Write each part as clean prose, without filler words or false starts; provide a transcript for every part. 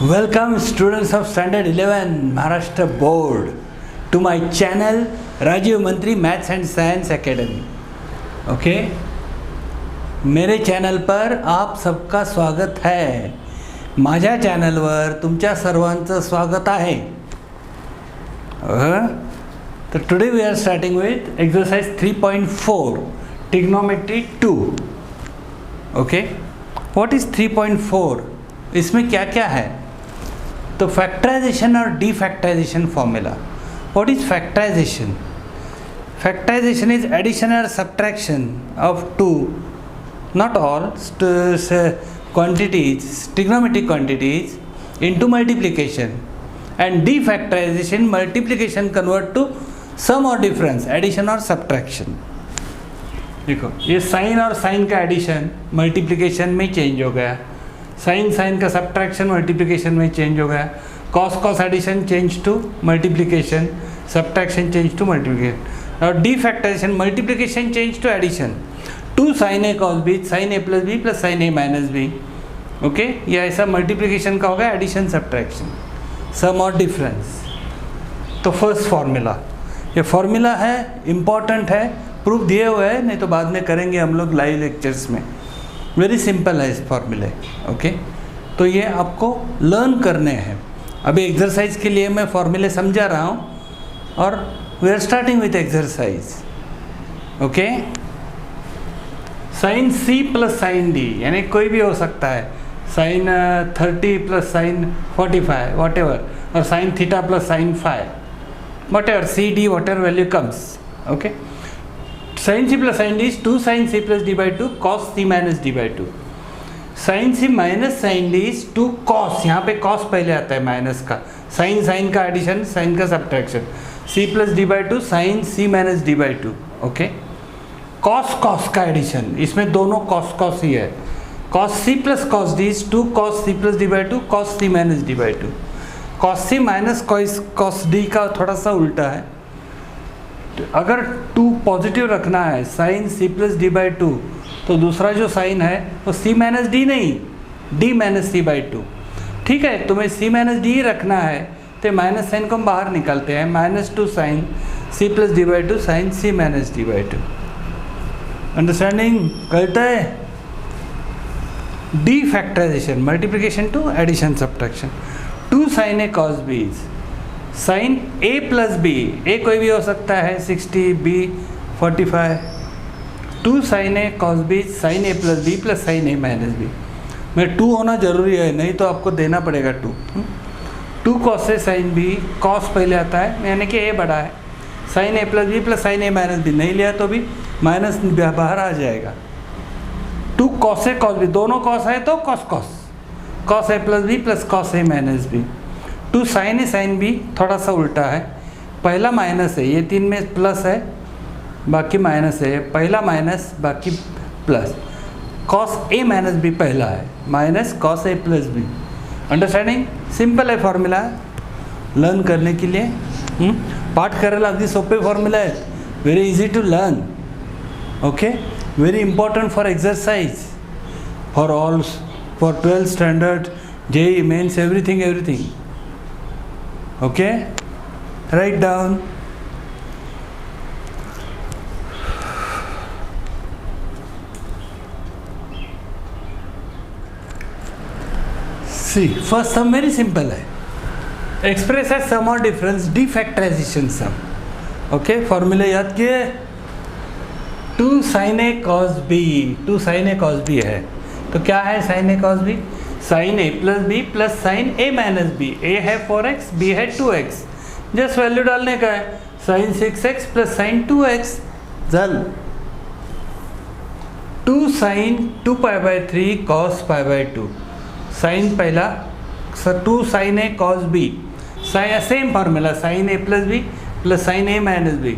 Welcome students of Standard 11 Maharashtra Board to my channel Rajiv मंत्री maths and science academy. Okay, मेरे channel पर आप सबका स्वागत है। माझ्या चॅनलवर तुमच्या सर्वांचं स्वागत आहे। तर today we are starting with exercise 3.4 trigonometry 2। Okay, what is 3.4? इसमें क्या क्या है? तो फैक्टराइजेशन और defactorization formula. What is factorization? Factorization is addition और subtraction of two, not all, quantities, trigonometric quantities into multiplication, and defactorization multiplication convert to sum or difference, addition और subtraction। देखो, ये साइन और साइन का addition multiplication में change हो गया, sine sine का सब्ट्रैक्शन मल्टीप्लिकेशन में चेंज हो गया, cos cos addition change to multiplication, subtraction change to multiplication, और defactorization multiplication change to addition. 2 sin a cos b, sin a plus b plus sin a minus b। Okay, ये ऐसा multiplication का होगा, addition subtraction, सम और difference. तो first formula, ये formula है, important है, प्रूफ दिए हुए हैं, नहीं तो बाद में करेंगे हम लोग लाइव लेक्चर्स में। वेरी सिंपल है इस फार्मूले। ओके, तो ये आपको लर्न करने हैं। अभी एक्सरसाइज के लिए मैं फार्मूले समझा रहा हूँ और we are starting with exercise. Okay, sine C plus sine D, यानी कोई भी हो सकता है, sine 30 plus sine 45 whatever, और sine theta plus sine 5 whatever, C D whatever value comes. Okay, sine C plus sine D is 2 sine C plus D by 2 cos C minus D by 2। Sine C minus sine D is 2 cos, यहाँ पे cos पहले आता है minus का, sine sine का addition, sine का subtraction, C plus D by 2 sine C minus D by 2। Okay, cos cos का addition, इसमें दोनों कॉस कॉस ही है। Cos C plus cos D is 2 cos C plus D by 2 cos C minus D by 2। Cos C minus cos D का थोड़ा सा उल्टा है। अगर 2 पॉजिटिव रखना है, sine C plus D by 2, तो दूसरा जो साइन है वो सी माइनस डी नहीं, डी माइनस सी बाई 2। ठीक है, तुम्हें सी माइनस डी रखना है तो माइनस साइन को हम बाहर निकालते हैं, -2 sine C plus D by 2 sine C minus D by 2। Understanding करता है? Defactorization multiplication to addition subtraction. 2 sine A cos B is sine A plus B, A कोई भी हो सकता है, 60, B 45। 2 sine A cos B sine A plus B plus sine A minus B, में 2 होना जरूरी है, नहीं तो आपको देना पड़ेगा 2। 2 कॉस ए साइन बी, कॉस पहले आता है यानी कि ए बड़ा है, sign A plus B plus sine A minus B, नहीं लिया तो भी माइनस बाहर आ जाएगा। 2 कॉस ए कॉस बी, दोनों कॉस है तो cos cos, cos A plus B plus cos A minus B. 2 sine A sine B थोड़ा सा उल्टा है, पहला माइनस है, ये 3 में प्लस है बाकी माइनस है, पहला माइनस बाकी plus, cos A minus B पहला है, minus cos A plus B. Understanding? Simple आहे फॉर्म्युला लर्न करने के लिए। पाठ करायला अगदी सोपे फॉर्म्युला आहेत, very easy to learn. Okay, very important for exercise, for all, for 12th standard, JEE mains, everything। Okay, write down. See, first sum very simple है, express as sum or difference, defactorization sum। Okay, फॉर्मूले याद किए? 2 sin a cos b, 2 sin a cos b है, तो क्या है sin a cos b? Sine A plus B plus sine A minus B, A है 4x, B है 2x, just value डालने का है, sign 6x plus sign 2x, जल 2 sine 2 pi by 3 cos pi by 2, sine पहला 2 sine A cos B, same formula, sine A plus B plus sine A minus B,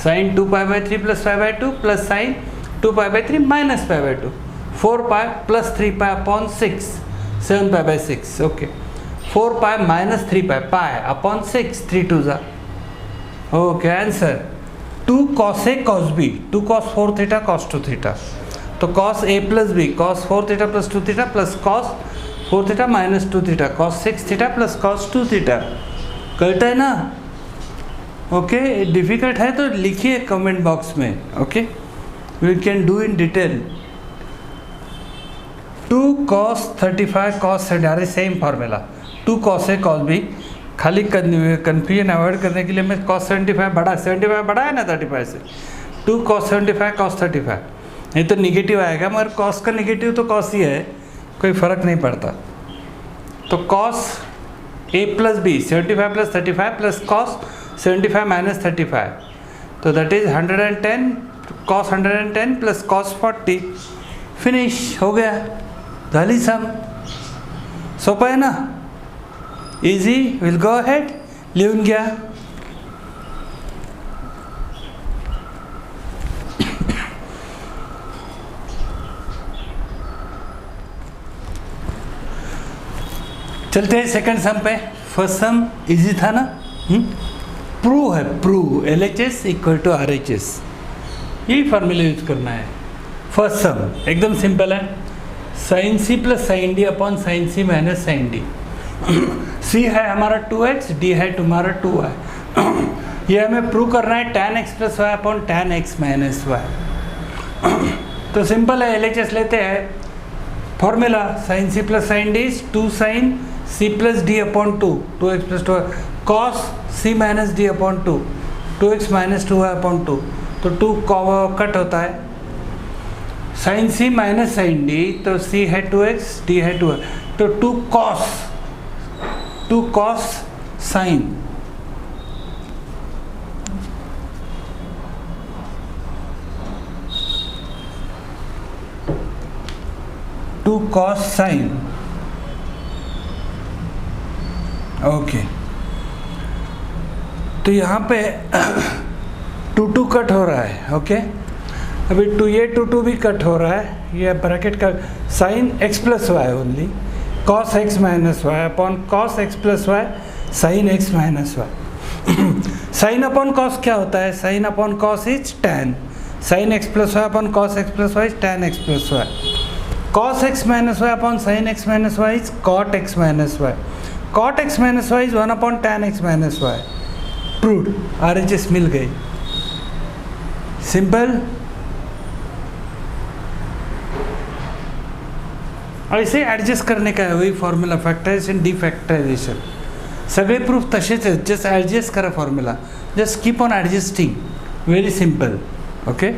sine 2 pi by 3 plus pi by 2 plus sine 2 pi by 3 minus pi by 2, 4 pi plus 3 pi upon 6, 7 pi by 6। Okay, 4 pi minus 3 pi, pi upon 6, 3 2 जा। Okay, answer 2 cos A cos B, 2 cos 4 theta cos 2 theta, तो cos A plus B cos 4 theta plus 2 theta plus cos 4 theta minus 2 theta cos 6 theta plus cos 2 theta. Correct है ना? Okay, difficult है तो लिखिए comment box में। Okay, we can do in detail. 2 cos 35 cos 70, अरे same formula, 2 cos A cos B। खाली confusion avoid करने के लिए मैं cos 75 बड़ा है ना 35 से, 2 cos 75 cos 35। नहीं तो निगेटिव आएगा, मगर cos का निगेटिव तो cos ही है, कोई फ़र्क नहीं पड़ता। तो cos A plus B 75 plus 35 plus cos 75 minus 35, तो that is 110 cos 110 plus cos 40। Finish हो गया, झाली सम। सोपं आहे ना, इजी। विल गो अहेड, लिहून घ्या। चलते हैं सेकंड सम पे। फर्स्ट सम इजी था ना, प्रूव है, prove LHS equal to RHS, यही फार्मूला यूज करना है। फर्स्ट सम एकदम सिंपल है, sine C plus sine D upon sine C minus sine D। C है हमारा 2x, D है तुम्हारा 2y। ये हमें प्रूव करना है tan x plus Y upon tan x minus Y. तो सिंपल है, LHS लेते हैं। Formula sine C plus sine D 2 sine C plus D upon 2x plus 2 cos C minus D upon 2x minus 2y upon 2, तो 2 cut होता है। Sine C minus sine D, तो C है 2x, D है 2y, तो 2 cos sign, okay. तो यहाँ पे 2 कट हो रहा है। ओके, अभी 2 भी कट हो रहा है, ये ब्रैकेट का sine x plus Y only cos x minus Y upon cos x plus Y sine x minus Y. Sine upon cos क्या होता है? Sine upon cos is tan, sine x plus Y upon cos x plus Y is tan x plus Y. cos x minus Y upon sine x minus Y is cot x minus Y. cot x minus Y is 1 upon tan x minus Y. Proved, RHS मिल गई। Simple. और इसे adjust करने का है, वही formula, factorisation डीफैक्टराइजेशन, सगळे proof तसेच आहेत, जस्ट एडजस्ट करा formula, just keep on adjusting, very simple. Okay,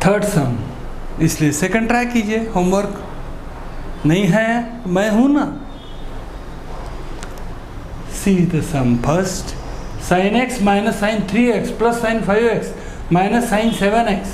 third सम, इसलिए सेकंड ट्राई कीजिए। होमवर्क नहीं है, मैं हूं ना। See the sum first, sine x minus sine 3x plus sine 5x minus sine 7x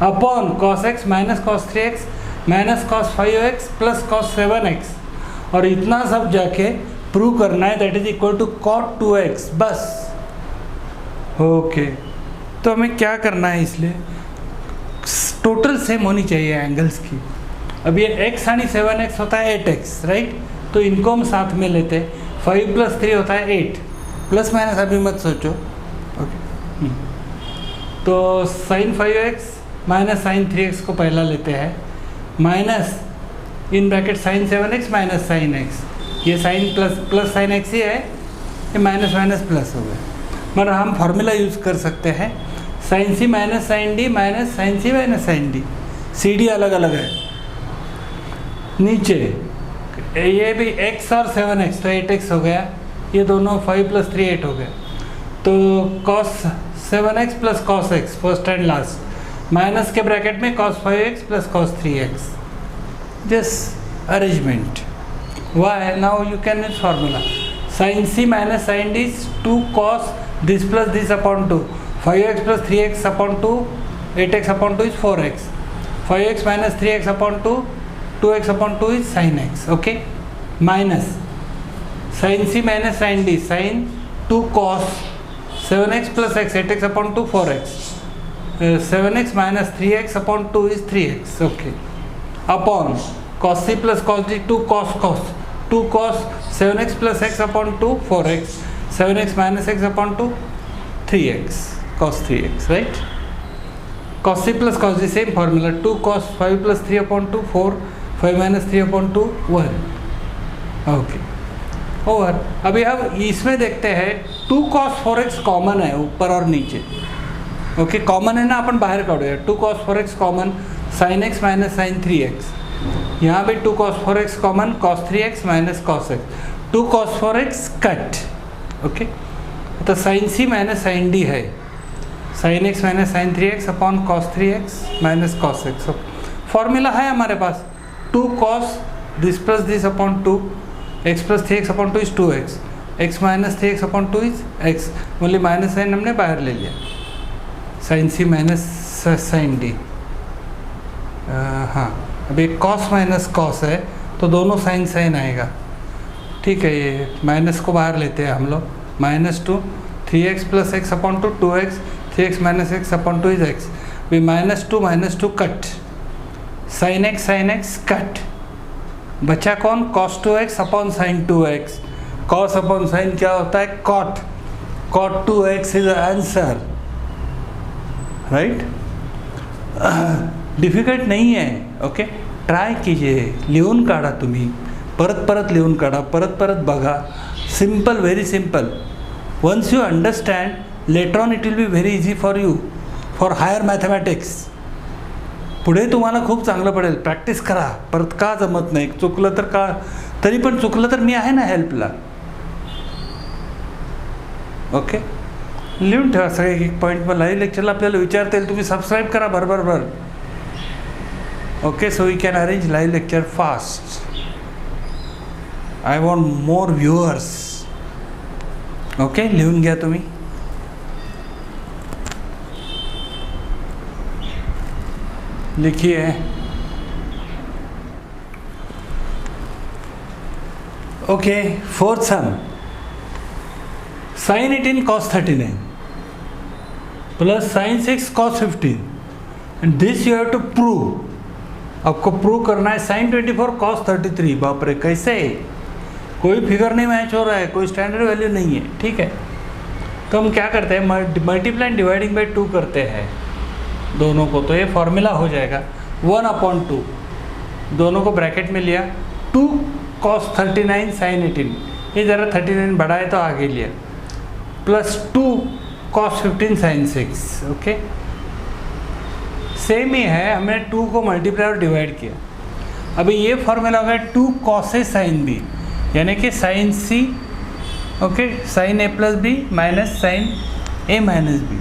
upon cos x minus cos 3x minus cos 5x plus cos 7x, और इतना सब जाके प्रूव करना है, that is equal to cot 2x, बस। Okay, तो हमें क्या करना है, इसलिए टोटल सेम होनी चाहिए एंगल्स की। अब ये x यानी 7x होता है 8x, राइट? तो इनको हम साथ में लेते हैं। 5 प्लस 3 होता है 8, प्लस माइनस अभी मत सोचो। ओके, तो sign 5x minus sine 3x को पहला लेते हैं, minus in bracket sine 7x minus sine x। ये साइन प्लस साइन x ही है, ये माइनस माइनस प्लस हो गया। मगर हम फार्मूला यूज़ कर सकते हैं, sine C minus sine D minus sine C minus sine D। CD अलग अलग है। नीचे ये भी x और 7x, तो 8x हो गया, ये दोनों 5 प्लस 3 8 हो गया। तो cos 7x plus cos x first and last, minus के ब्रैकेट में cos 5x plus cos 3x, just arrangement. Why now you can use formula, sine C minus sine D 2 cos this plus this upon 2, 5x plus 3x upon 2, 8x upon 2 is 4x, 5x minus 3x upon 2, 2x upon 2 is sine x। Okay, minus sine C minus sine D sine 2 cos 7x plus x 8x upon 2 4x, 7x minus 3x upon 2 is 3x। Okay, upon cos C plus cos D 2 cos 7x plus x upon 2 4x, 7x minus x upon 2 3x cos 3x, right? cos C plus cos D same formula, 2 cos 5 plus 3 upon 2 4, 5 minus 3/2 1। Okay over. अभी हम इसमें देखते हैं 2 cos 4x common है ऊपर और नीचे। Okay common है ना, अपन बाहर काढूया। 2 cos 4x common, sin x minus sin 3x। यहाँ भी 2 cos 4x common, cos 3x minus cos x। 2 cos 4x cut. Okay तो sin c minus sin d है, sin x minus sin 3x upon cos 3x minus cos x। Formula है हमारे पास 2 cos this plus this upon 2, x plus 3x upon 2 is 2x, x minus 3x upon 2 is x। Only minus sign हमने बाहर ले लिया, sin c minus sin d। हाँ अभी cos minus cos है तो दोनों साइन साइन आएगा। ठीक है, ये माइनस को बाहर लेते हैं हम लोग, -2 3x plus x upon 2 2x, 3x minus x upon 2 is x। भी -2 कट, sin x कट, बचा कौन? cos 2x upon sin 2x। cos upon sin क्या होता है? cot। cot 2x is answer, right. Difficult नहीं है। ओके ट्राय कीजिए, लिहून काढा तुम्ही, परत परत लिहून काढा, परत परत बघा। Simple, very simple. Once you understand later on it will be very easy for you for higher mathematics. पुढे तुम्हाला खूप चांगलं पडेल। प्रॅक्टिस करा, परत का जमत नाही, चुकलं तर का, तरी पण चुकलं तर मी आहे ना हेल्पला। ओके लिहून ठेवा सगळे एक पॉईंट। मग लाईव्ह लेक्चरला आपल्याला विचारता येईल, तुम्ही सबस्क्राईब करा भर। Okay so we can arrange live lecture fast. I want more viewers. Okay लिहून घ्या तुम्ही। लिखिए okay fourth sum, sin 18 cos 39 plus sin 6 cos 15 and this you have to prove. आपको प्रूव करना है sin 24 cos 33। बाप रे कैसे? कोई फिगर नहीं मैच हो रहा है, कोई स्टैंडर्ड वैल्यू नहीं है। ठीक है तो हम क्या करते हैं, मल्टीप्लाई एंड डिवाइडिंग बाई 2 करते हैं दोनों को। तो ये फॉर्मूला हो जाएगा 1/2, दोनों को ब्रैकेट में लिया, 2 cos 39 sin 18, ये ज़रा 39 बढ़ा है तो आगे लिया, plus 2 cos 15 sin 6। Okay same ही है, हमने 2 को मल्टीप्लाई और डिवाइड किया। अभी ये फॉर्मूला हो गया 2 cos A sin B, यानी कि sin C okay sin A plus B minus sin A minus B.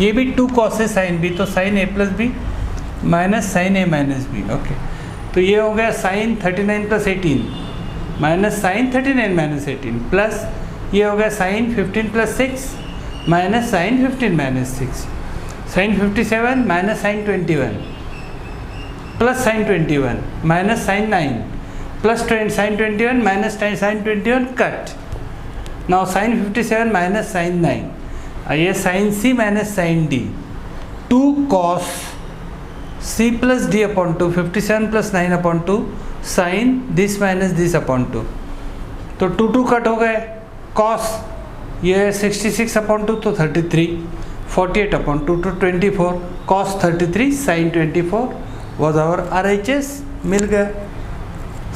ये भी 2 cos A sin B, तो sin A plus B minus sin A minus B. Okay तो ये हो गया sin 39 plus 18 minus sin 39 minus 18, plus ये हो गया sin 15 plus 6 minus sin 15 minus 6, sin 57 minus sin 21 plus sin 21 minus sin 9 plus sin 21 minus sin 21 cut. Now sin 57 minus sin 9, ये sin C minus sin D, 2 cos C plus D upon 2, 57 plus 9 upon 2 sin this minus this upon 2, तो 2 cut हो गए। cos ये 66 upon 2 तो 33, 48 upon 2 तो 24, cos 33 sin 24 was our RHS। मिल गया,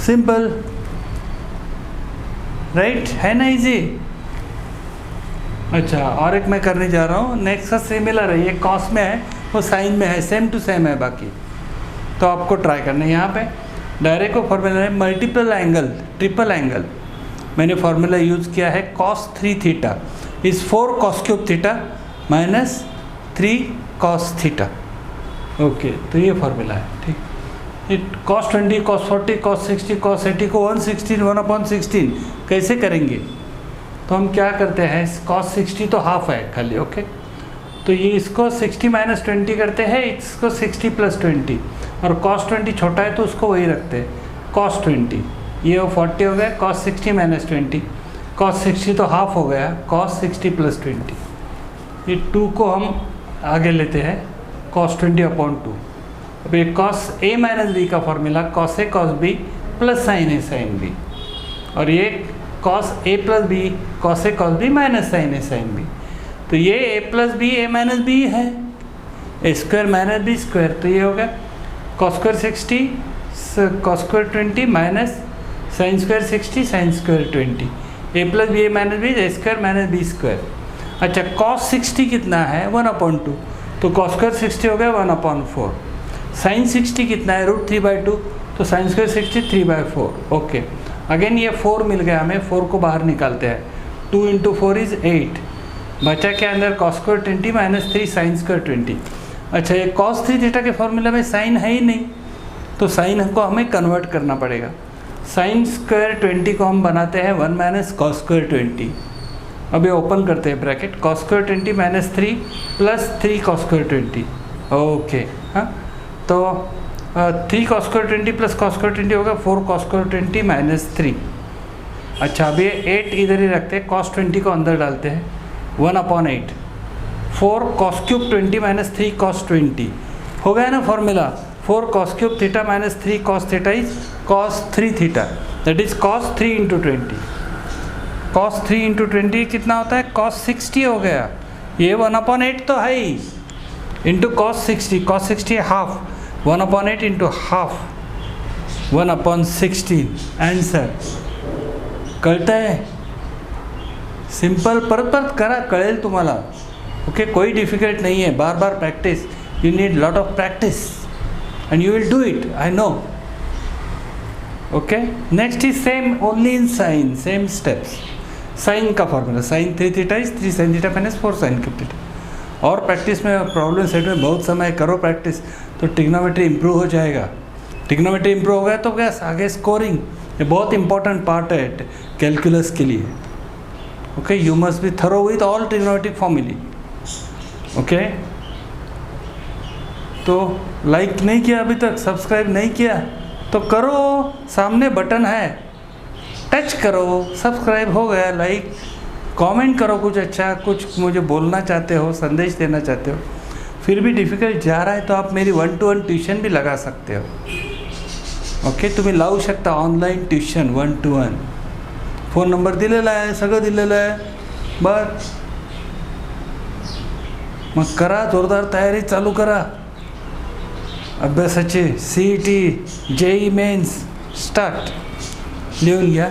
simple, right है ना, इजी। अच्छा और एक मैं करने जा रहा हूँ, नेक्स्ट का सिमिलर है, ये cos में है वो साइन में है, सेम टू सेम है बाकी। तो आपको ट्राई करना है। यहाँ पे डायरेक्ट को फॉर्मूला है मल्टीपल एंगल ट्रिपल एंगल, मैंने फॉर्मूला यूज़ किया है cos 3 theta is 4 cos cube theta minus 3 cos theta. Okay तो ये फॉर्मूला है, ठीक। ये cos 20 cos 40 cos 60 cos 80 को 1/16 1/16 कैसे करेंगे? तो हम क्या करते हैं, cos 60 तो हाफ है खाली। ओके तो ये इसको 60 माइनस 20 करते हैं, इसको 60 प्लस 20, और cos 20 छोटा है तो उसको वही रखते हैं cos 20। ये 40 हो गया cos 60 माइनस 20, cos 60 तो हाफ हो गया cos 60 प्लस 20। ये 2 को हम आगे लेते हैं cos 20 अपॉन 2। अब ये cos A माइनस बी का formula cos A cos B plus sin A sin B, और ये cos A plus B cos A cos B minus sin A sin B। तो ये A plus B A minus B है, A square minus B square, तो ये हो गया cos square 60 cos square 20 minus sine square 60 sine square 20, A plus B A minus B A square minus B square. अच्छा cos 60 कितना है 1/2, तो cos square 60 हो गया 1/4। साइन 60 कितना है √3/2, तो साइन स्क्वायर 60 3/4। ओके अगेन ये 4 मिल गया हमें, 4 को बाहर निकालते हैं, 2 × 4 इज़ 8, बचा के अंदर cos square 20 minus 3 sign square 20। अच्छा ये कॉस 3 थीटा के फॉर्मूला में साइन है ही नहीं, तो साइन को हमें कन्वर्ट करना पड़ेगा। साइन स्क्वायर 20 को हम बनाते हैं 1 माइनस कॉस स्क्वायर 20। अब ये ओपन करते हैं bracket, cos square 20 minus 3 plus 3 cos square 20। Okay हाँ, तो 3 cos square 20 plus cos square 20 होगा 4 कॉस स्क्वायर 20 माइनस 3। अच्छा अब ये 8 इधर ही रखते हैं, कॉस 20 को अंदर डालते हैं 1/8। 4 कॉस क्यूब 20 माइनस 3 कॉस 20 हो गया ना formula. 4 cos cube theta minus 3 cos theta is cos 3 theta, that is cos 3 × 20। Cos 3 × 20 कितना होता है कॉस 60 हो गया, ये 1/8 तो है ही, into cos 60, cos 60 half, 1/8 into half 1/16। Answer कळतंय, सिंपल परत परत करा, कळेल तुम्हाला। ओके कोई डिफिकल्ट नहीं है, बार बार practice, you need lot of practice and you will do it, I know. Okay next is same only in sine, same steps. Sine का formula sine 3 theta is 3 sine theta minus 4 sine cube theta. और practice में problem set में बहुत समय करो practice, तो trigonometry improve हो जाएगा। ट्रिग्नोमेट्री इंप्रूव हो गया तो क्या आगे स्कोरिंग, ये बहुत इंपॉर्टेंट पार्ट है कैलकुलस के लिए। Okay you must be thorough with all trigonometric फॉर्मूले। ओके तो लाइक नहीं किया अभी तक, सब्सक्राइब नहीं किया तो करो, सामने बटन है टच करो, सब्सक्राइब हो गया, लाइक कमेंट करो, कुछ अच्छा कुछ मुझे बोलना चाहते हो, संदेश देना चाहते हो। फिर भी डिफिकल्ट जा रहा है तो आप मेरी 1-to-1 ट्यूशन भी लगा सकते हो। ओके तुम्ही लावू शकता online tuition 1-to-1, phone number दिलेला आहे, सगळं दिलेलं आहे। बस मग करा, जोरदार तयारी चालू करा अभ्यासाची। CET JEE मेन्स स्टार्ट, लिहून घ्या।